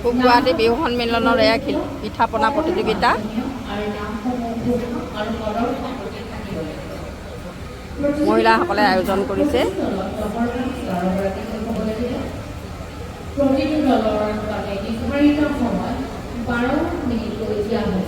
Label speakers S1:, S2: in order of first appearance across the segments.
S1: গুৱাহাটী বিহু সন্মিলনৰ এয়া পিঠা পনা প্ৰতিযোগিতা। মহিলাসকলে আয়োজন কৰিছে।
S2: প্ৰতিটো দলৰ বাবে নিৰ্ধাৰিত সময় 12 মিনিটকৈ দিয়া হয়।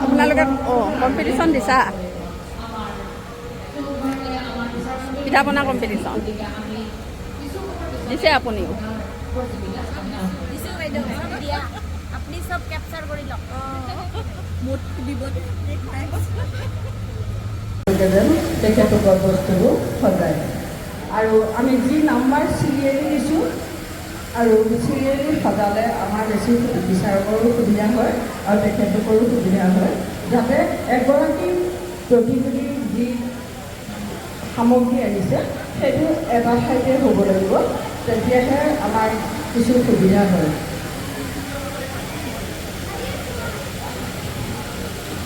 S1: আপোনালোকে কম্পিটিশ্যন দিছা? পিঠা পনা কম্পিটিশ্যন দিছে আপুনিও?
S3: আপুনি চব কেপচাৰ কৰি লওক।
S4: তেখেতলোকৰ বস্তুবোৰ সজায় আৰু আমি যি নাম্বাৰ চিৰিয়েলি দিছোঁ আৰু চিৰিয়েলি সজালে আমাৰ বেছি বিচাৰকৰো সুবিধা হয় আৰু তেখেতলোকৰো সুবিধা হয়, যাতে এগৰাকী প্ৰতিযোগী যি সামগ্ৰী আনিছে সেইটো এটা ঠাইতে হ'ব লাগিব, তেতিয়াহে আমাৰ কিছু সুবিধা হয়।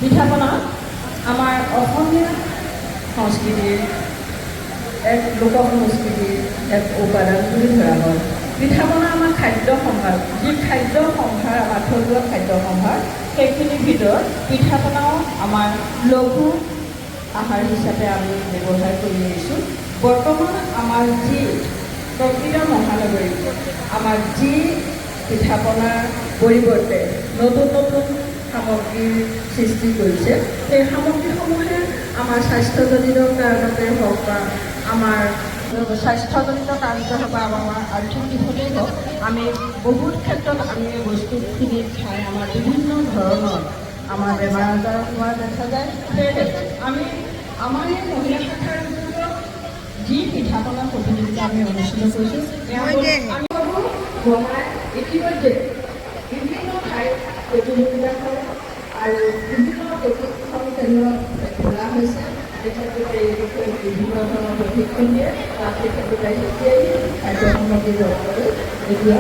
S4: পিঠা পনা আমাৰ অসমীয়া সংস্কৃতিৰ এক লোক সংস্কৃতিৰ এক উপাদান বুলি ধৰা হয়। পিঠা পনা আমাৰ খাদ্য সম্ভাৰ, যি খাদ্য সম্ভাৰ আমাৰ থলুৱা খাদ্য সম্ভাৰ, সেইখিনিৰ ভিতৰত পিঠা পনাও আমাৰ লঘু আহাৰ হিচাপে আমি ব্যৱহাৰ কৰি আহিছোঁ। বৰ্তমান আমাৰ যি প্ৰকৃত মহানগৰী, আমাৰ যি পিঠা পনাৰ পৰিৱৰ্তে নতুন নতুন সামগ্ৰীৰ সৃষ্টি কৰিছে, সেই সামগ্ৰীসমূহে আমাৰ স্বাস্থ্যজনিত কাৰণতে হওক বা আমাৰ স্বাস্থ্যজনিত কাৰণতে হওক বা আমাৰ আৰ্থিক দিশতেই হওক, আমি বহুত ক্ষেত্ৰত আমি বস্তুখিনি খাই আমাৰ বিভিন্ন ধৰণৰ আমাৰ বেমাৰ আজাৰ হোৱা দেখা যায়। সেয়েহে আমি আমাৰ এই মহিলা শাখাৰ যি পিঠা পনা প্ৰতিযোগিতা আমি অনুষ্ঠিত কৰিছোঁ, আমি বনাই ইতিমধ্যে বিভিন্ন ঠাইত প্ৰতিযোগিতা কৰে আৰু বিভিন্ন প্ৰশিক্ষণ কেন্দ্ৰ খোলা হৈছে। তেখেতলোকে এই বিষয়ে বিভিন্ন ধৰণৰ প্ৰশিক্ষণ দিয়ে, তাত তেখেতলোকে তেতিয়াই খাদ্য সামগ্ৰী জগতলৈ এতিয়া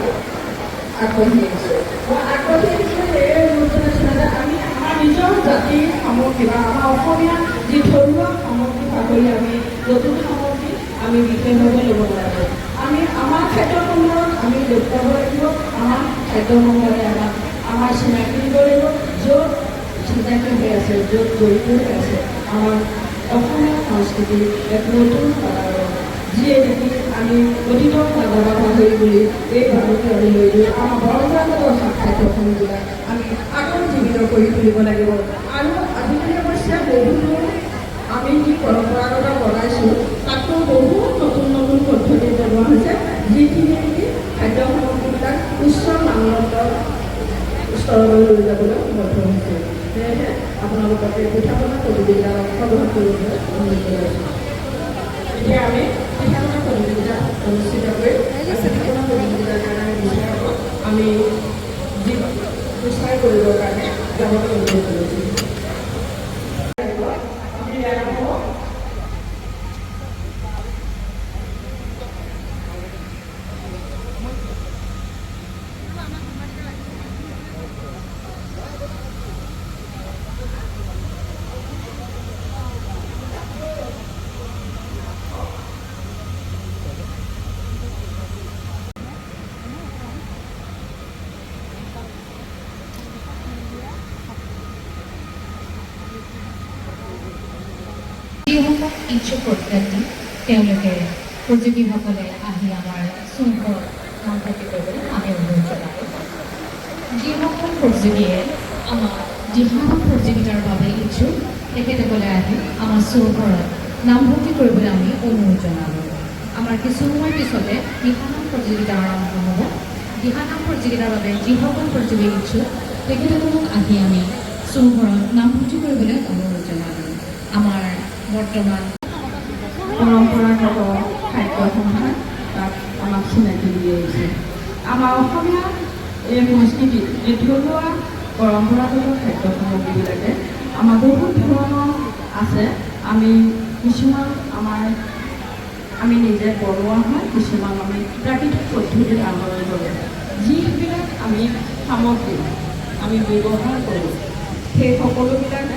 S4: আগ্ৰহী আহিছোঁ। মই আগ্ৰহী আহিছোঁ এই অনুৰোধ আছিলে যে আমি আমাৰ নিজৰ জাতিৰ সামগ্ৰী বা আমাৰ অসমীয়া যি থলুৱা সামগ্ৰী পাহৰি আমি নতুন সামগ্ৰী আমি বিশেষভাৱে ল'ব নালাগে। আমি আমাৰ খাদ্য সম্ভাৰত আমি দেখুৱাব লাগিব, আমাৰ খাদ্য সম্ভাৰে আমাৰ চিনাকি দিব লাগিব, য'ত চিনাকি হৈ আছে, য'ত জড়িত হৈ আছে আমাৰ অসমীয়া সংস্কৃতিৰ এক নতুন প্ৰকাৰৰ, যিয়ে নেকি আমি অতীতক নাজানা পাহৰি বুলি এই ভাৰতকে আমি লৈ গৈ আমাৰ পৰম্পৰাগত খাদ্যসমূহবিলাক আমি আকৌ জীৱিত কৰি তুলিব লাগিব। আৰু আজিকালি অৱশ্যে বহুতো আমি যি পৰম্পৰাগত বনাইছোঁ তাতকৈ বহুত নতুন নতুন পদ্ধতি ব্যৱহাৰ হৈছে, যিখিনি নেকি খাদ্য সামগ্ৰীবিলাক উচ্চ মানদণ্ডৰ স্তৰলৈ লৈ যাবলৈ সমৰ্থ হৈছে। সেয়েহে আপোনালোকক এই পিঠা পনা প্ৰতিযোগিতাত অংশগ্ৰহণ কৰিবলৈ অনুৰোধ জনাইছোঁ। এতিয়া আমি পিঠা পনা প্ৰতিযোগিতা অনুষ্ঠিত কৰি পিঠা পনা প্ৰতিযোগিতাৰ কাৰণে আমি যি প্ৰচাৰ কৰিবৰ কাৰণে যাবলৈ অনুৰোধ কৰিছোঁ।
S2: যিসকল ইচ্ছুক প্ৰত্যাৰ্থী তেওঁলোকে প্ৰতিযোগীসকলে আহি আমাৰ শৃংখল নামভৰ্তি কৰিবলৈ আমি অনুৰোধ জনালোঁ। যিসকল প্ৰতিযোগীয়ে আমাৰ দিহানাম প্ৰতিযোগিতাৰ বাবে ইচ্ছুক তেখেতসকলে আহি আমাৰ শৃংখলত নামভৰ্তি কৰিবলৈ আমি অনুৰোধ জনালোঁ। আমাৰ কিছু সময় পিছতে দিহানাম প্ৰতিযোগিতা আৰম্ভ হ'ব। দিহানামঘৰ যিকেইটাৰ বাবে যিসকল প্ৰতিযোগী ইচ্ছুক তেখেতসকলক আহি আমি চৌঘৰত নামভৰ্তি কৰিবলৈ অনুৰোধ জনালোঁ। আমাৰ বৰ্তমান
S4: পৰম্পৰাগত খাদ্য সম্ভাৰ তাত আমাক চিনাকি দি আহিছে। আমাৰ অসমীয়া এই সংস্কৃতিত এই থলুৱা পৰম্পৰাগত খাদ্য সামগ্ৰীবিলাকে আমাৰ বহুত ধৰণৰ আছে। আমি কিছুমান আমি নিজে বনোৱা হয়, কিছুমান আমি প্ৰাকৃতিক পদ্ধতিত আহৰণ কৰোঁ। যিবিলাক আমি সামগ্ৰী আমি ব্যৱহাৰ কৰোঁ সেই সকলোবিলাক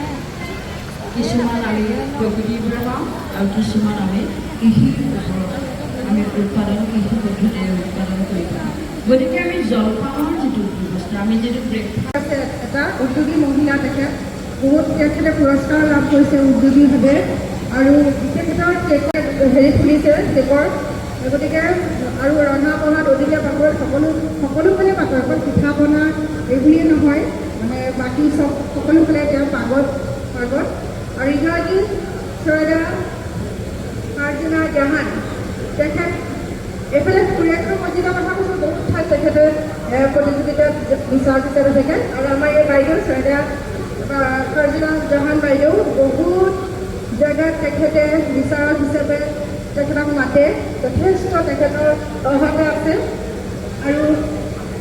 S4: কিছুমান আমি প্ৰকৃতিৰ পৰা পাওঁ আৰু কিছুমান আমি কৃষিৰ ওপৰত আমি কৃষি পদ্ধতিৰে উৎপাদন কৰি পাওঁ। গতিকে আমি জলপানৰ যিটো ব্যৱস্থা, আমি যিটো ব্ৰেকফাষ্ট
S5: এটা উদ্যোগী মহিলা, তেখেতে পুৰস্কাৰ লাভ কৰিছে উদ্যোগীভাৱে আৰু তেখেতৰ হেৰি খুলিছে কেকৰ। গতিকে আৰু ৰন্ধা বঢ়াত অধিকা পাকত সকলোফালে পাকত, অকল পিঠা পনা এইবুলিয়ে নহয়, মানে বাকী চব সকলোফালে তেওঁ পাগত। আৰু ইগৰাকী চৰাইদেউ ফাৰ্জিনা জাহান, তেখেত এইফালে সুৰেশ্বৰ মছজিদৰ কথা কৈছোঁ, বহুত ঠাইত তেখেতে প্ৰতিযোগিতাত বিচাৰ হিচাপে থাকে। আৰু আমাৰ এই বাইদেউ চৰাইদেউ ফাৰ্জিনা জাহান বাইদেউ বহুত জেগাত তেখেতে বিচাৰক হিচাপে তেখেতক মাতে। যথেষ্ট তেখেতৰ অৰ্হতা আছে। আৰু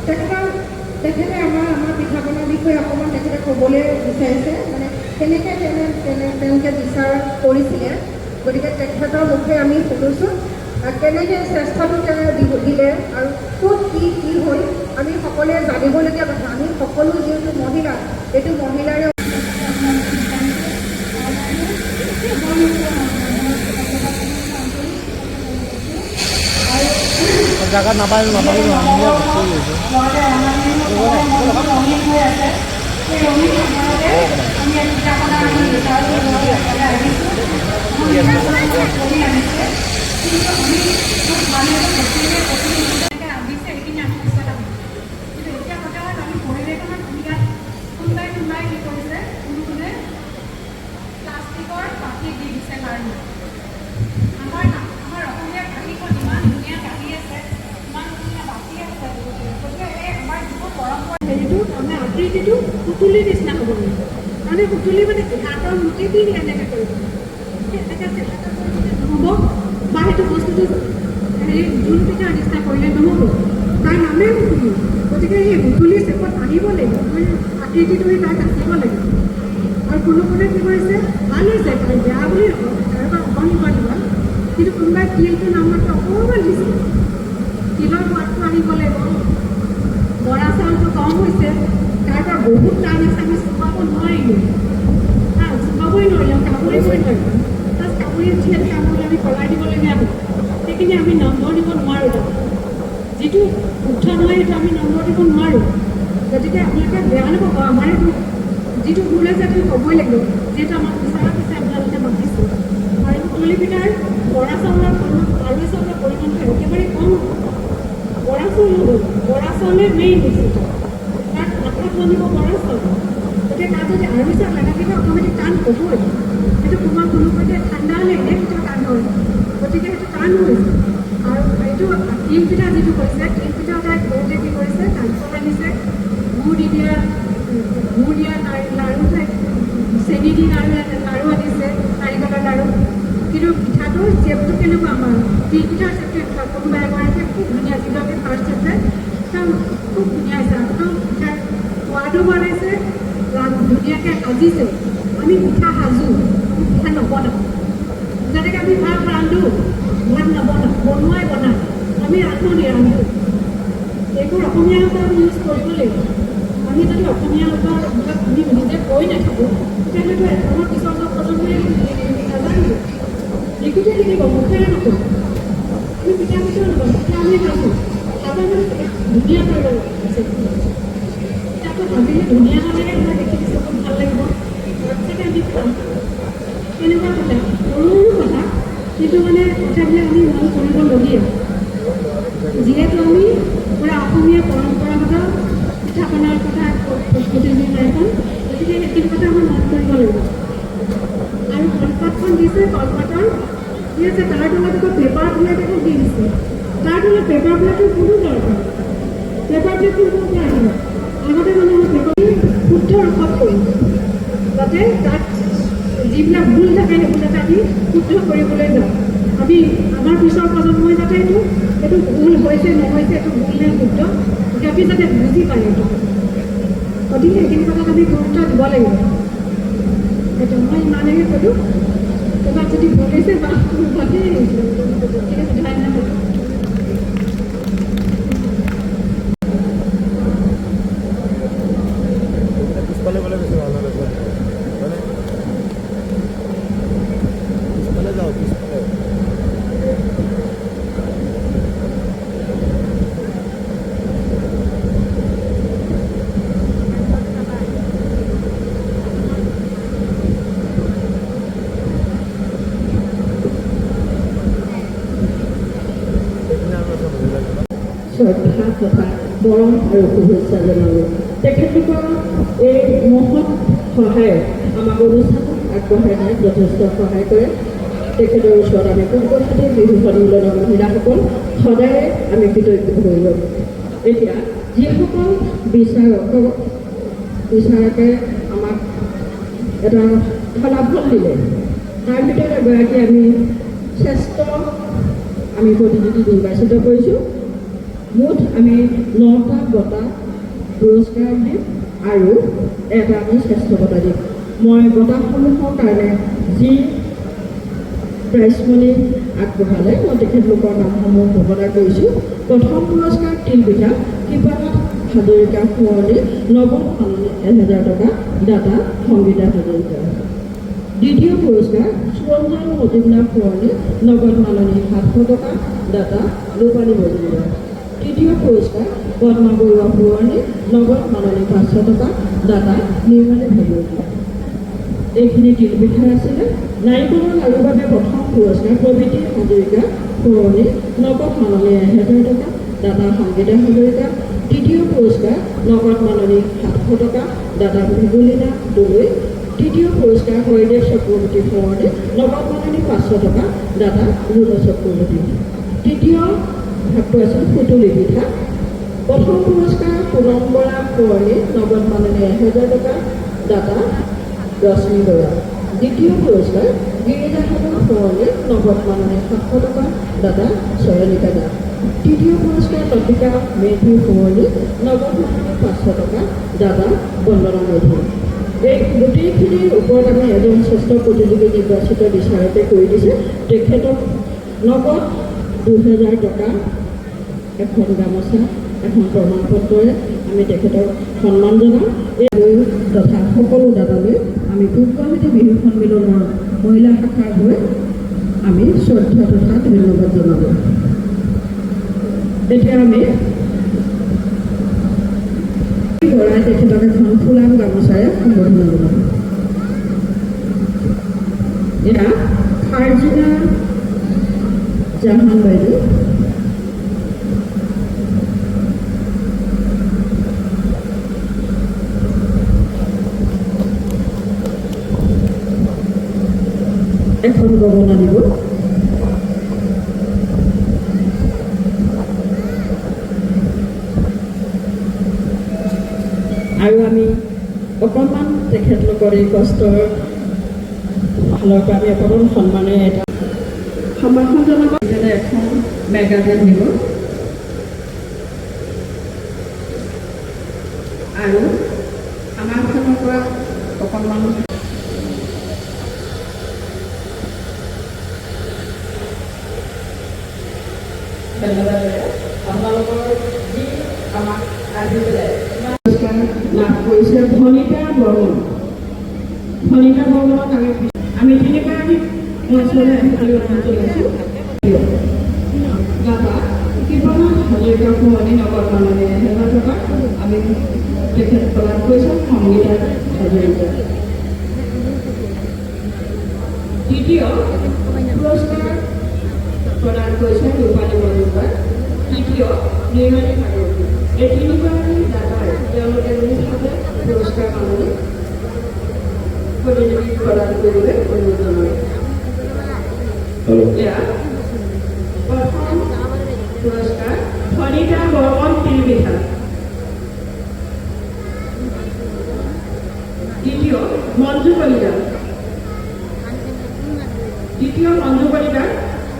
S5: তেখেতে আমাৰ পিঠা পনাৰ বিষয়ে অকণমান তেখেতে ক'বলৈ বিচাৰিছে, মানে কেনেকৈ তেওঁলোকে বিচাৰ কৰিছিলে। গতিকে তেখেতৰ মুখে আমি শুনিছোঁ কেনেকৈ চেষ্টাটো তেওঁ দিলে আৰু ক'ত কি হ'ল আমি সকলোৱে জানিবলগীয়া কথা। আমি সকলো যিহেতু মহিলা, এইটো মহিলাৰে
S6: জায়গা নাপায়
S5: আকৃতিটো পুতুলিৰ নিচিনা হ'ব লাগিব। মানে পুতুলি মানে হাতৰ মুঠি দি এনেকৈ কৰিব, এনেকৈ চেষ্টা কৰিলে নহ'ব, বা সেইটো বস্তুটো জোন পিঠাৰ নিচিনা কৰিলে নহ'ব। তাৰ নামেই পুতুলি। গতিকে সেই পুতুলি চেপত আহিব লাগিব, মানে আকৃতিটো তাক আহিব লাগিব। আৰু কোনোবাই কি কৰিছে, ভাল হৈছে, বেয়া বুলি নকওঁ, কাৰোবাৰ অকণিবা দিবা, কিন্তু কোনোবাই তিলটো নাম্বাৰটো অকণমান দিছে, তিলৰ সোৱাদটো আনিব লাগিব। বৰা চাউলটো কম হৈছে, তাৰপৰা বহুত টান আছে, আমি চুকাব নোৱাৰিলোঁ, চুকাবই নোৱাৰিলোঁ, কামুৰিবই নোৱাৰিলোঁ। তাত কামুৰি যিহেতু কামুৰি আমি পলাই দিবলগীয়া হ'ল, সেইখিনি আমি নম্বৰ দিব নোৱাৰোঁ। তাত যিটো শুদ্ধ নহয় সেইটো আমি নম্বৰ দিব নোৱাৰোঁ। গতিকে আপোনালোকে বেয়া নাপাব, আমাৰ যিটো ভুল আছে সেইটো ক'বই লাগিব, যিহেতু আমাক বিচাৰা পিছে আপোনালোকে মাতিছোঁ। আৰু পুতলি পিঠাৰ বৰা চাউলৰ আলু চাউলৰ পৰিমাণটো একেবাৰে কম। বৰা চাউল হ'ল, বৰা চাউলে মেইন বস্তুটো, তাত আঠাত বনিব বৰা চাউল। গতিকে তাত যদি আলু চাউল নাথাকিলে অট'মেটিক টান হ'বই। সেইটো কোনোবাই ঠাণ্ডা লাগিলে সেইটো টান হয়, গতিকে সেইটো টান হৈছে। আৰু এইটো তিল পিঠা যিটো কৰিছে, তিল পিঠা তাই ঘৰতে কি কৰিছে, নাৰিকল আনিছে, গুড় দিয়া লাড়ু, চেনি দি লাড়ু আনিছে, নাৰিকলৰ লাড়ু। কিন্তু পিঠাটোৰ চেপটো কেনেকুৱা, আমাৰ তিল পিঠাৰ চেপটো কোনোবা এগৰাকীয়ে খুব ধুনীয়া, যিগৰাকী ফাৰ্ষ্ট আছে তেওঁ খুব ধুনীয়া হৈছে। একদম পিঠাৰ সোৱাদো বনাইছে, ধুনীয়াকৈ সাজিছে। আমি পিঠা সাজোঁ, পিঠা নবনাওঁ। যেনেকৈ আমি ভাত ৰান্ধোঁ, ভাত নবনাওঁ, বনাওঁ, আমি নিৰান্ধোঁ। এইবোৰ অসমীয়া ভাষা আমি ইউজ কৰিব লাগিব। আমি যদি অসমীয়া ভাষা আমি নিজে কৈ নাথাকোঁ, তেতিয়াহ'লেতো আমাৰ পিছৰ প্ৰজন্মই নাজানিব, লিখোঁতে লিখিব, মুখেৰে নকওঁ। আমি পিঠা পিঠাও নকওঁ, পিঠা আমি সাজোঁ, সাজা মানে ধুনীয়া কৰিব আছে। পিঠাটো ভাজিলে ধুনীয়া হ'লেহে আমাৰ দেখি চকুত ভাল লাগিব, তাৰপিছতে আমি খাম। তেনেকুৱা কথা, সৰু সৰু কথা, কিন্তু মানে কথাবিলাক আমি মন কৰিবলগীয়া। যিহেতু আমি পূৰা অসমীয়া পৰম্পৰাগত পিঠা পনাৰ কথা প্ৰতিযোগিতা এখন, গতিকে সেইখিনি কথা আমাৰ মন কৰিব লাগিব। আৰু কলপাতখন দিছে, কলপাতৰ কি আছে, তাৰ তলত আকৌ পেপাৰ প্লেট এখন দি দিছে। তাৰ তলত পেপাৰ প্লেটৰ কোনো দৰকাৰ, পেপাৰ আপুনি পূৰ্বতে আহিব আগতে মানে শুদ্ধ ৰূপত কৰিম যাতে তাত যিবিলাক ভুল থাকে সেইবোৰ যাতে আমি শুদ্ধ কৰিবলৈ যাওঁ আমি আমাৰ পিছৰ প্ৰজন্মই যাতে এইটো ভুল হৈছে নহৈছে এইটো ভুল নে শুদ্ধ আমি যাতে বুজি পায় এইটো গতিকে সেইখিনি কথাত আমি গুৰুত্ব দিব লাগিব সেইটো মই ইমানেই ক'লোঁ ক'ৰবাত যদি ভুল হৈছে বা ভুলতে ঠিক আছে ধন্যবাদ
S6: পিছফালে গ'লে বেছি ভাল লাগে মানে পিছফালে যাওঁ পিছফালে
S4: শ্ৰদ্ধা তথা মৰম আৰু শুভেচ্ছা জনালোঁ তেখেতলোকৰ এই মহৎ সহায়ে আমাক অনুষ্ঠান আগবঢ়াই নিয়াত যথেষ্ট সহায় কৰে তেখেতৰ ওচৰত আমি পোনপটীয়াতে বিহু সন্মিলনৰ মহিলাসকল সদায়ে আমি কৃতজ্ঞ হৈ গ'ল এতিয়া যিসকল বিচাৰকে আমাক এটা ফলাফল দিলে তাৰ ভিতৰত এগৰাকী আমি শ্ৰেষ্ঠ আমি প্ৰতিযোগী নিৰ্বাচিত কৰিছোঁ মুঠ আমি 9টা বঁটা পুৰস্কাৰ দিম আৰু এটা আমি শ্ৰেষ্ঠ বঁটা দিম মই বঁটাসমূহৰ কাৰণে যি প্ৰাইজমণি আগবঢ়ালে মই তেখেতলোকৰ নামসমূহ ঘোষণা কৰিছোঁ প্ৰথম পুৰস্কাৰ তিলপিঠা কৃপানাথ হাজৰিকা সোঁৱৰণী নগদ মাননি 1000 টকা দাতা সংগীতা হাজৰিকা দ্বিতীয় পুৰস্কাৰ সুৰঞ্জন মজুমদাৰ সোঁৱৰণী নগদ মাননি 700 টকা দাতা ৰূপালী মজুমদাৰ তৃতীয় পুৰস্কাৰ পদ্মা বৰুৱা সোঁৱৰণী নগদ মাননি 500 টকা দাতা নিৰ্মালী ভাগৱতী এইখিনি তিলপিঠা আছিলে নাৰিকলৰ লাৰুৰ বাবে প্ৰথম পুৰস্কাৰ প্ৰবৃতি হাজৰিকা সোঁৱৰণী নগদ মাননি 1000 টকা দাতা সংগীতা হাজৰিকা তৃতীয় পুৰস্কাৰ নগদ মাননি 700 টকা দাতা ভিগুলীনা দলৈ তৃতীয় পুৰস্কাৰ হৰিদেৱ চক্ৰৱৰ্তী সোঁৱৰণী নগদ মাননি 500 টকা দাতা ৰুণ চক্ৰৱৰ্তী তৃতীয় ভাগটো আছিল সুতুলি পিঠা প্ৰথম পুৰস্কাৰ পুনম বৰা সোঁৱৰণী নগদ মাননি 1000 টকা দাতা ৰশ্মি বৰা দ্বিতীয় পুৰস্কাৰ গিৰিজাহাদৰ সোঁৱৰণী নগদ মাননি 700 টকা দাতা চয়নিকা দাস তৃতীয় পুৰস্কাৰ লতিকা মেধি সোঁৱৰণী নগদ মাননি 500 টকা দাতা বন্দনা মেধি এই গোটেইখিনিৰ ওপৰত আমি এজন শ্ৰেষ্ঠ প্ৰতিযোগী নিৰ্বাচিত বিচাৰকে কৰি দিছে তেখেতক নগদ 2000 টকা এখন গামোচা এখন প্ৰমাণপত্ৰৰে আমি তেখেতক সন্মান জনাওঁ এই তথা সকলো দাতালৈ আমি পূৰ্বৱৰ্তী বিহু সন্মিলনৰ মহিলা শাখাৰ হৈ আমি শ্ৰদ্ধা তথা ধন্যবাদ জনালোঁ এতিয়া আমি বৰাই তেখেতক এখন ফুলাম গামোচাৰে সম্বৰ্ধনা জনাম এয়া ফাৰ্জিনা জাহান বাইদেউ এখন গগনা দিব আৰু আমি অকণমান তেখেতলোকৰ এই কষ্টৰ ফালৰ পৰা আমি অকণমান সন্মানেৰে এটা সমৰ্থন জনাব এখন মেগাজিন দিব আৰু আমাৰ ফালৰ পৰা অকণমান ধন্যবাদ আপোনালোকৰ যি আমাক আহি পেলাই লাভ কৰিছে ভনিতা বৰ্মন আমি তিনিগৰাকী মঞ্চলৈ অনুৰোধ জনাইছোঁ দাদা কৃপানাথ হাজৰিকা সোঁৱৰণী নগদ মাননি 1000 টকা আমি তেখেত প্ৰদান কৰিছোঁ সংগীতা হাজৰিকা দ্বিতীয় পুৰস্কাৰ প্ৰদান কৰিছে ৰূপালী মজুমদাৰ তৃতীয় নিৰ্মালী ভাগৱতী এই তিনিগৰাকী দাতাই তেওঁলোকে নিজভাৱে পুৰস্কাৰ মাননি প্ৰতিযোগী প্ৰদান কৰিবলৈ অনুৰোধ জনাইছোঁ এয়া প্ৰথম পুৰস্কাৰ ফণিতা বৰ্মন তিলপিঠা মঞ্জু কলিতা দ্বিতীয় মঞ্জু কলিতা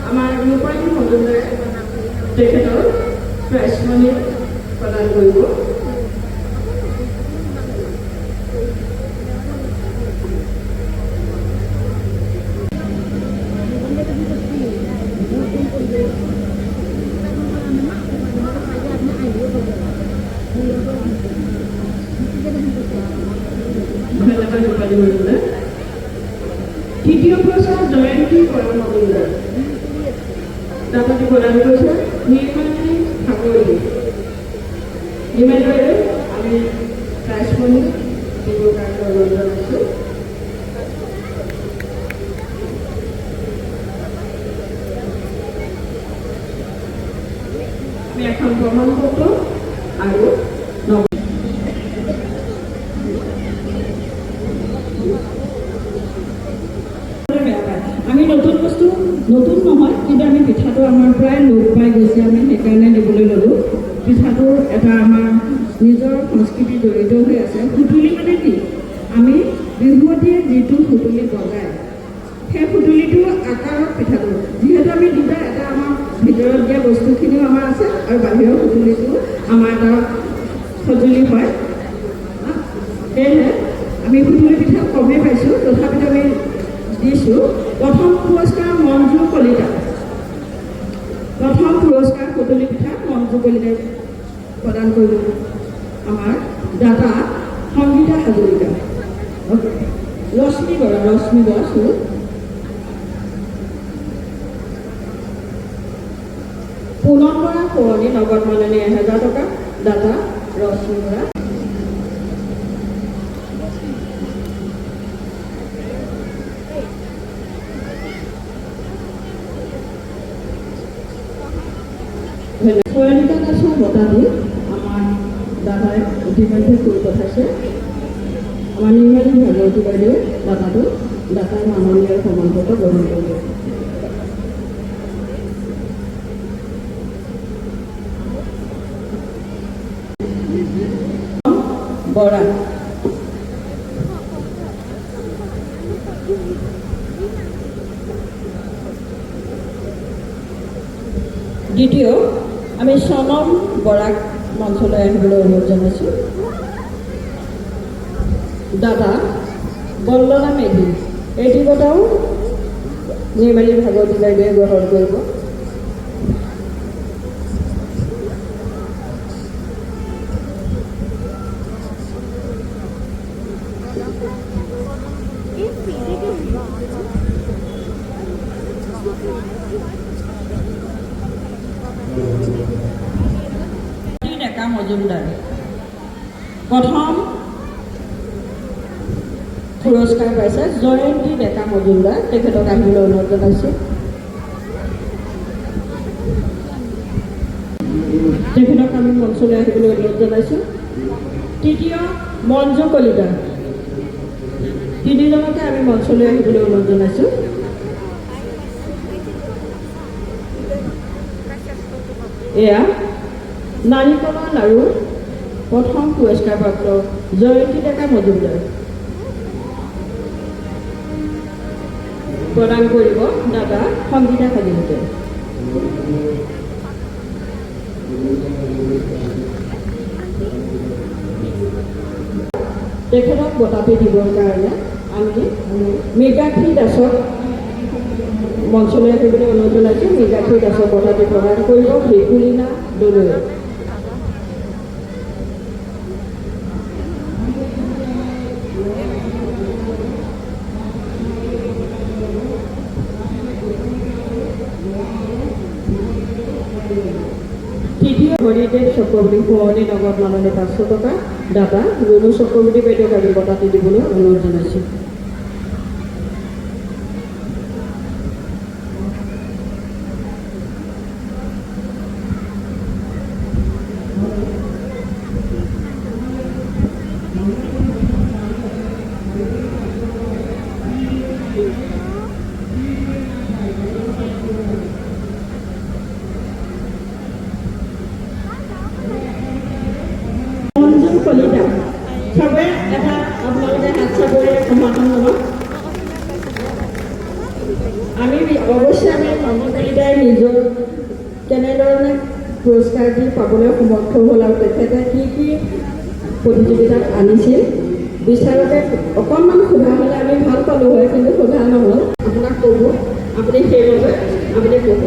S4: আমাৰ ৰূপালী মজুমদাৰে তেখেতৰ প্ৰাইজ মানি প্ৰদান কৰিব। ধন্যবাদ ৰূপালী মজুমদাৰ। তৃতীয় পুৰস্কাৰ জয়ন্তী বৰা মজুমদাৰ দাপতি প্ৰদান কৰিছে নিৰ্মালী ঠাকুৰী। নিৰ্মালীৰে আমি প্ৰাইজ মানি দিবৰ কাৰণে অনুৰোধ জনাইছোঁ। আমি এখন প্ৰমাণপত্ৰ আৰু আমি নতুন বস্তু নতুন নহয়, কিন্তু আমি পিঠাটো আমাৰ প্ৰায় লোপ পাই গৈছে, আমি সেইকাৰণে দিবলৈ ল'লোঁ। পিঠাটোৰ এটা আমাৰ নিজৰ সংস্কৃতি জড়িত হৈ আছে। সুতুলি মানে কি, আমি বিহুৱতীয়ে যিটো সুতুলি বজায় সেই সুতুলিটো আকাৰত পিঠাটো, যিহেতু আমি দুটা, এটা আমাৰ ভিতৰত দিয়া বস্তুখিনিও আমাৰ আছে আৰু বাহিৰৰ সুতুলিটো আমাৰ এটা সঁজুলি হয়। সেয়েহে আমি সুতুলি পিঠা কমেই পাইছোঁ, তথাপিতো আমি দিছোঁ। প্ৰথম পুৰস্কাৰ মঞ্জু কলিতা, প্ৰথম পুৰস্কাৰ সুতুলি পিঠা মঞ্জু কলিতাই প্ৰদান কৰিব আমাৰ দাতা সংগীতা হাজৰিকা। ৰশ্মি বৰা পুনম বৰা সোৱণী নগদ মাননী 1000 টকা দাতা ৰশ্মি বৰা। সৈনিকা দাসৰ বঁটাটো আমাৰ দাদাই ইতিমধ্যে কৰি পঠাইছে। আমাৰ নিৰ্মালী ভাগৱতী বাইদেউ দাতাটো দাতাৰ মাননীয় প্ৰমাণপত্ৰ গ্ৰহণ কৰিব। বৰা দ্বিতীয় আমি সনম বৰাক মঞ্চলৈ আহিবলৈ অনুৰোধ জনাইছোঁ। দাদা বন্দনা মেধি, এইটি বঁটাও নিৰ্মালী ভাগৱতী বাইদেৱে গ্ৰহণ কৰিব। ডেকা মজুমদাৰ প্ৰথম পুৰস্কাৰ পাইছে। জয়ন্তী ডেকা মজুমদাৰ, তেখেতক আহিবলৈ অনুৰোধ জনাইছোঁ। তেখেতক আমি মঞ্চলৈ আহিবলৈ অনুৰোধ জনাইছোঁ। তৃতীয় মঞ্জু কলিতা, তিনিজনকে আমি মঞ্চলৈ আহিবলৈ অনুৰোধ জনাইছোঁ। এয়া নাৰিকলৰ লাড়ু প্ৰথম পুৰস্কাৰপ্ৰাপ্ত জয়ন্তী ডেকা মজুমদাৰ প্ৰদান কৰিব দাদা সংগীতা হাজৰিকাই। তেখেতক বঁটাটো দিবৰ কাৰণে আমি মৃগাক্ষী দাসক মঞ্চলৈ আহিবলৈ অনুৰোধ জনাইছোঁ। মৃগাক্ষী দাসক বঁটাটো প্ৰদান কৰিব ভেকুলীনা দলৈ। তৃতীয় হৰিদেৱ চক্ৰৱৰ্তী সোৱণী নগদ মাননী 500 টকা দাতা ৰুণু চক্ৰৱৰ্তী বাইদেউক আমি বঁটাটো দিবলৈ অনুৰোধ জনাইছোঁ। কলিতা চবে এটা আপোনালোকে হাত চাপৰি সমাধান হ'ব আমি অৱশ্যে আমি কৰ্মচাৰীদাই নিজৰ কেনেধৰণে পুৰস্কাৰ দি পাবলৈ সমৰ্থ হ'ল আৰু তেখেতে কি প্ৰতিযোগিতাত আনিছিল বিচাৰতে অকণমান সোধা হ'লে আমি ভাল পালোঁ হয় কিন্তু সোধা নহ'ল আপোনাক ক'ব আপুনি সেইবাবে আপুনি ক'ব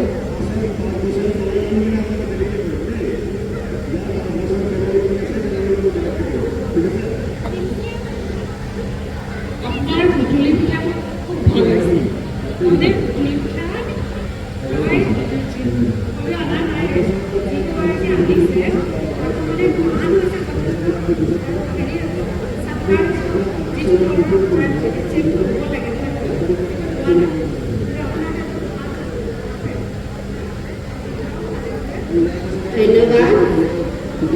S5: আপোনাৰ ভুতুলি পিঠা খুব ভাল লাগিছে মানে ভুতুলি পিঠা মই অনা নাই যিগৰাকী আনিছে মানে মহান হৈছে হেৰি চাফাৰ যিটো চেক কৰিব লাগে
S7: ধন্যবাদ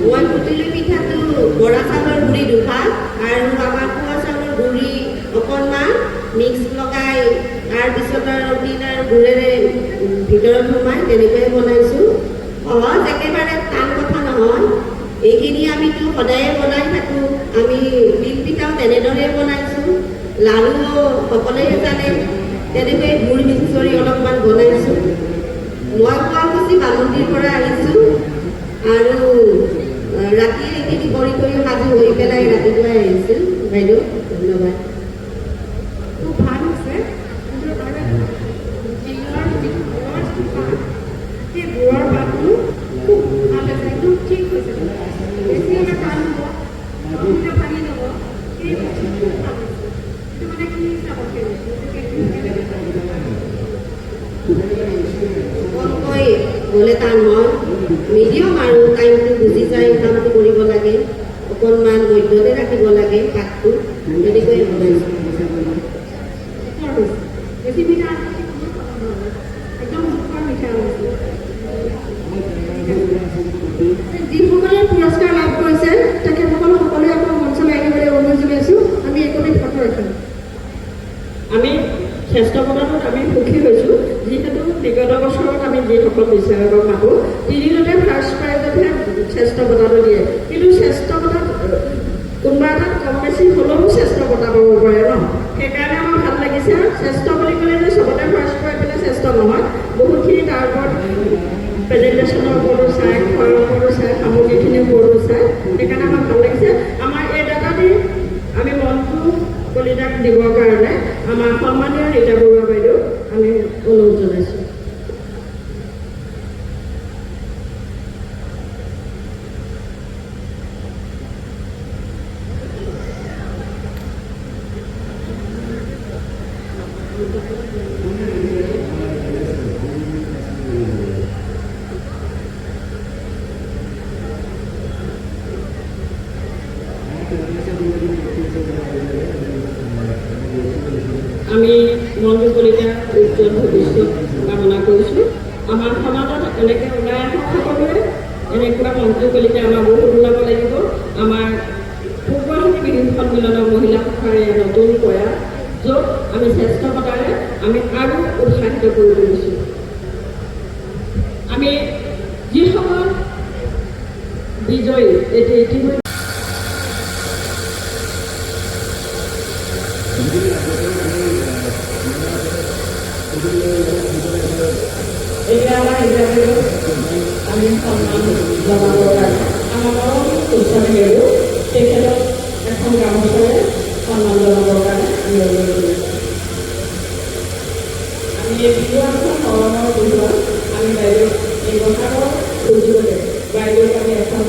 S7: মই ভুতুলি পিঠাটো বৰা চাউলৰ গুড়ি দুভাগ আৰু আমাৰ খোৱা চাউলৰ গুড়ি অকণমান মিক্স লগাই তাৰপিছত আৰু তিল আৰু গুড়েৰে ভিতৰত সোমাই তেনেকৈ বনাইছোঁ সহজ একেবাৰে টান কথা নহয় এইখিনি আমিতো সদায়ে বনাই থাকোঁ আমি তিল পিঠাও তেনেদৰে বনাইছোঁ লাড়ুও সকলোৱে জানে তেনেকৈ গুড় মিক্স কৰি অলপমান বনাইছোঁ মই শুৱালকুছি বামুন্দিৰ পৰা আহিছোঁ আৰু ৰাতি এইখিনি কৰি সাজু হৈ পেলাই ৰাতিপুৱাই আহিছিল বাইদেউ ধন্যবাদ
S5: খুব ভাল হৈছে কিন্তু তাৰে তিলৰ যিটো গুড়ৰ যিটো পাত সেই গুড়ৰ পাতটো খুব ভাল হৈছে একদম ঠিক হৈছে বেছি হ'লে টান হ'ব কমকৈ পানী ল'ব সেই বস্তুটো খুব ভাল হৈছে এইটো মানে কি হিচাপত
S7: কমকৈ হ'লে টান হয় মিডিয়াম আৰু টাইমটো বুজি যায় কামটো কৰিব লাগে অকণমান মধ্যতে ৰাখিব লাগে পাতটো তেনেকৈ বনাইছোঁ
S5: বেছি মিঠা একদম জোখৰ মিঠা হৈছে যিসকলে পুৰস্কাৰ লাভ কৰিছে তেখেতসকল সকলোৱে আকৌ মঞ্চলৈ আহিবলৈ অনুৰোধ জনাইছোঁ আমি একপি ফটো ৰাখিম
S4: আমি শ্ৰেষ্ঠ পদটোত আমি সুখী হৈছোঁ যিহেতু বিগত বছৰত আমি যিসকল বিচাৰকক মাতোঁ তিনিজনে ফাৰ্ষ্ট প্ৰাইজতহে শ্ৰেষ্ঠ বঁটাটো দিয়ে কিন্তু শ্ৰেষ্ঠ বঁটাত কোনোবা এটাত কম বেছি হ'লেও শ্ৰেষ্ঠ বঁটা পাব পাৰে ন সেইকাৰণে আমাৰ ভাল লাগিছে শ্ৰেষ্ঠ বুলি ক'লে যে চবতে ফাৰ্ষ্ট পাই পেলাই শ্ৰেষ্ঠ নহয় বহুতখিনি তাৰ ওপৰত প্ৰেজেণ্টেশ্যনৰ ওপৰতো চাই খোৱাৰ ওপৰতো চাই সামগ্ৰীখিনিৰ ওপৰতো চাই সেইকাৰণে আমাৰ ভাল লাগিছে আমাৰ এই ডাটা দি আমি মনটো কলিতাক দিবৰ কাৰণে আমাৰ সন্মানীয় ৰীতা বৰুৱা বাইদেউ আমি অনুৰোধ জনাইছোঁ আমি মঞ্জু কলিতাৰ উজ্জ্বল ভৱিষ্যত কামনা কৰিছোঁ আমাৰ সমাজত এনেকৈ ওলাই আহক সকলোৱে এনেকুৱা মঞ্জু কলিতা আমাৰ বহুত ওলাব লাগিব আমাৰ পূৰ্বসংখ্যক বিহু সন্মিলনৰ মহিলা শাখাৰে নতুন প্ৰয়াস য'ত আমি শ্ৰেষ্ঠ বঁটাৰে আমি আৰু উৎসাহিত কৰি তুলিছোঁ আমি যিসকল বিজয়ী এতিয়া ইতিমধ্যে এতিয়া আমাৰ ইণ্টাৰভিউ আমি সন্মান জনাবৰ কাৰণে আমাৰ উৎসাহী আৰু তেখেতক এখন গামোচাৰে সন্মান জনাবৰ কাৰণে আমি অনুৰোধ কৰিছোঁ আমি এই বিহুৱানখন শৰণৰ বিহুৱান আমি বাইদেউ এই বহাগৰ সুযোগতে বাইদেউক আমি এখন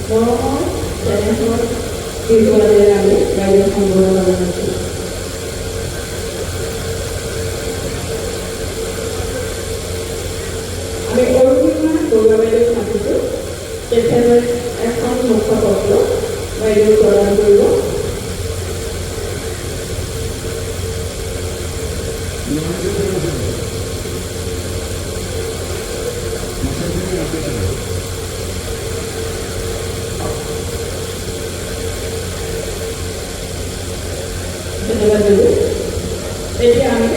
S4: মৰমৰ চেনেহৰ বিহুৱানেৰে আমি বাইদেউক সম্বৰ্ধনা জনাইছোঁ আমি অৰুণিমা বৰুৱা বাইদেউক মাতিছোঁ তেখেতে এখন মুখপত্ৰ বাইদেউ প্ৰদান কৰিব ধন্যবাদ বাইদেউ এতিয়া আমি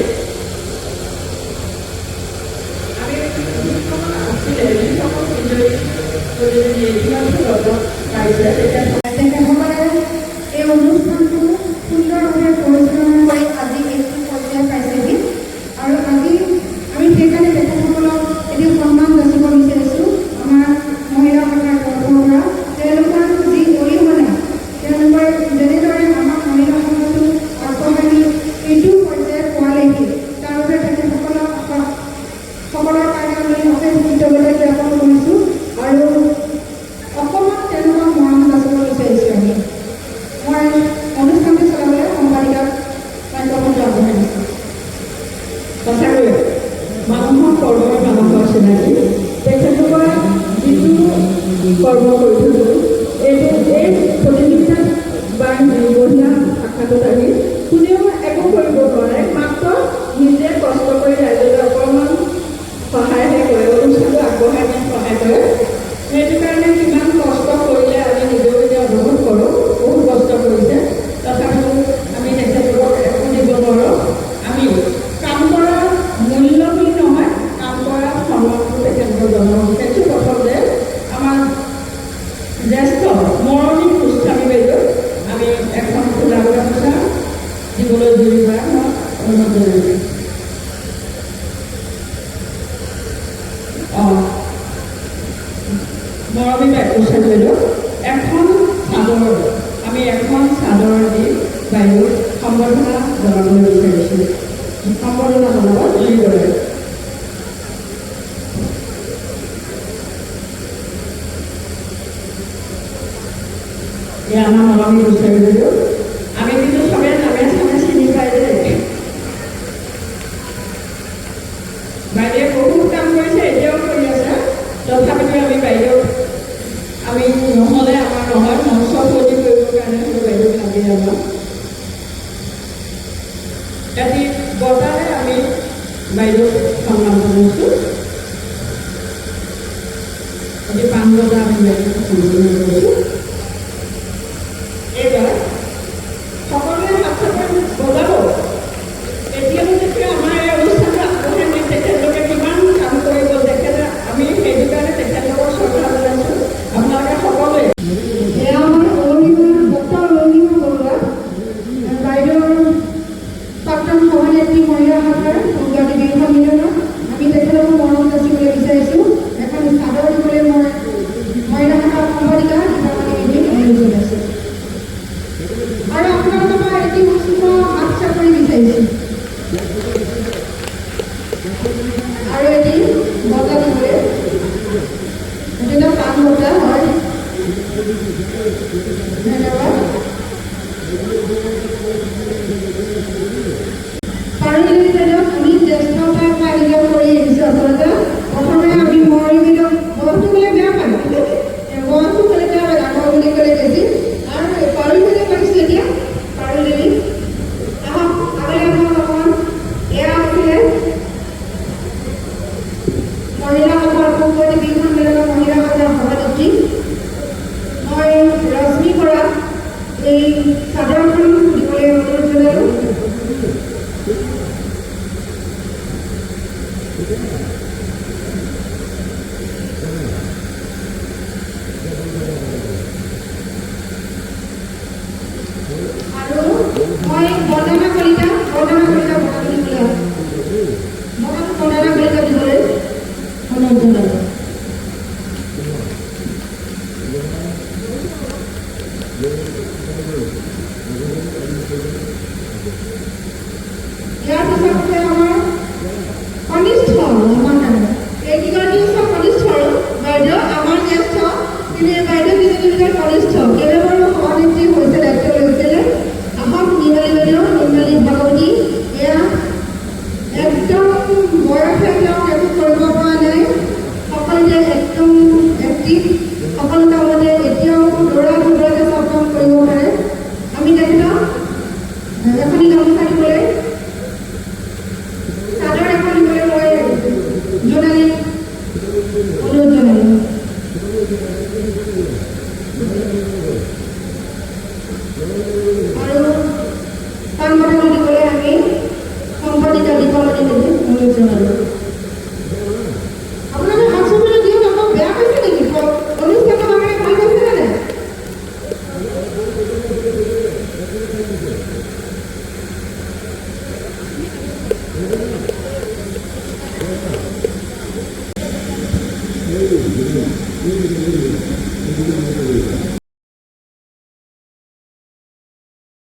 S2: তেখেতসকলে এই
S4: নিবনুৱা শাখাটোত আহি কোনেও একো কৰিব নোৱাৰে, মাত্ৰ নিজে কষ্ট কৰি ৰাইজলৈ অকণমান সহায়হে কৰে, অনুষ্ঠানটো আগবঢ়াই নিয়াত সহায় কৰে। সেইটো কাৰণে কিমান কষ্ট কৰিলে আমি নিজেও এতিয়া অনুভৱ কৰোঁ, বহুত কষ্ট কৰিছে। তথাপিও আমি তেখেতলোকক একো দিব নোৱাৰোঁ। আমি কাম কৰাৰ মূল্য বুলি নহয়, কাম কৰাৰ সন্মানটো তেখেতলোকক জনাওঁ। সেইটো প্ৰথম যে আমাৰ জ্যেষ্ঠ মৰমী গোস্বামী বাইদেউ আমি এখন খোলা গামোচা দিবলৈ জুৰি পৰা মই অনুৰোধ জনাইছোঁ। মৰমী গোস্বামী বাইদেউ এখন চাদৰ, আমি এখন চাদৰ দি বাইদেউক সম্বৰ্ধনা জনাবলৈ বিচাৰিছোঁ। সম্বৰ্ধনা জনাব জুৰি কৰে। আমাৰ মৰমী গোস্বামী বাইদেউ আমি কিন্তু চবে নামে চামে চিনি পাই যে বাইদেৱে বহুত কাম কৰিছে, এতিয়াও কৰি আছে। তথাপিতো আমি বাইদেউ আমি নহ'লে আমাৰ নহয়, মঞ্চ সলনি কৰিবৰ কাৰণে হয়তো বাইদেউক লাগি আমাৰ এটি বঁটাৰে আমি বাইদেউক সন্মান জনাইছোঁ। এটি পাণ বঁটা আমি বাইদেউক সন্মান কৰিছোঁ। এইবাৰ সকলোৱে হাত চাপৰি বজাব। এতিয়াও যেতিয়া আমাৰ এই অনুষ্ঠানটো আগবঢ়াই নিয়ে তেখেতলোকে কিমান কাম কৰিব, তেখেতে আমি সেইটো কাৰণে তেখেতলোকৰ শ্ৰদ্ধা জনাইছোঁ। আপোনালোকে সকলোৱে
S5: এয়া আমাৰ অৰুণিমা ডক্টৰ অৰুণিমা বৰুৱা বাইদেউৰ প্ৰাক্তন সভানেত্ৰী মহিলা শাখাৰ গুৱাহাটী সন্মিলনত আমি তেখেতকো মৰম যাচিবলৈ বিচাৰিছোঁ। এখন চাদৰ দিবলৈ মই মহিলা শাখাৰ সম্পাদিকা অনুৰোধ জনাইছোঁ। আৰু আপোনালোকৰ পৰা এটি উচিত হাত চাপৰি বিচাৰিছোঁ আৰু এটি বঁটা দিবলৈ। এইটো এটা পাণ বঁটা হয়। ধন্যবাদ। পাৰুলেনি বাইদেউক আমি জ্যেষ্ঠতাৰ পৰা আয়োজন কৰি আহিছোঁ। আচলতে প্ৰথমে আমি মৰমী বাইদেউক বয়সটো ক'লে বেয়া পায়, বয়সটো ক'লে বেয়া পায়, ডাঙৰ বুলি ক'লে বেছি। আৰু পাৰুল বাইদেউ পাতিছোঁ এতিয়া। পাৰুলেনি আহক আগলৈ আপোনালোক অকণমান। এয়া আছিলে মহিলা সভাৰ গুৱাহাটী সন্মিলনৰ মহিলা সভাৰ সভানেত্ৰী। মই ৰশ্মি পৰা এই চাদৰখন দিবলৈ অনুৰোধ জনালোঁ। আৰু মই বন্দনা কলিতা বঁটাটো দিবলৈ বন্দনা কলিতা দিবলৈ অনুৰোধ জনালোঁ। ইয়াৰ পিছতে আমাৰ কনিষ্ঠ আমাৰ এই কেইগৰাকী চব কনিষ্ঠ আৰু বাইদেউ আমাৰ জ্যেষ্ঠ, কিন্তু এই বাইদেউ কেইজনী কনিষ্ঠ। কেইবাবাৰো সভানেত্ৰী হৈছে, দায়িত্ব লৈছিলে। আহক নিৰ্মালী বাইদেউ, নিৰ্মালী ভাগৱতী। এয়া একদম বয়সে তেওঁক একো কৰিব পৰা নাই, সকলোতে একদম এক্টিভ, সকলো কামতে এতিয়াও দৌৰা ধুবৰাকে চব কাম কৰিব পাৰে। আমি তেখেতক এখনি গামোচা দিবলৈ, চাদৰ এখন দিবলৈ মই জনালি অনুৰোধ জনালোঁ। আৰু পাণ বঁটাটো দিবলৈ আমি সম্পাদিকা দীপাৱলী দেৱীক অনুৰোধ জনালোঁ। আপোনালোকে হাত চাপৰি দিয়ক। আকৌ বেয়া পাইছে নেকি? অনুষ্ঠানৰ বাবে ভাল পাইছে নে নাই?
S6: Thank you.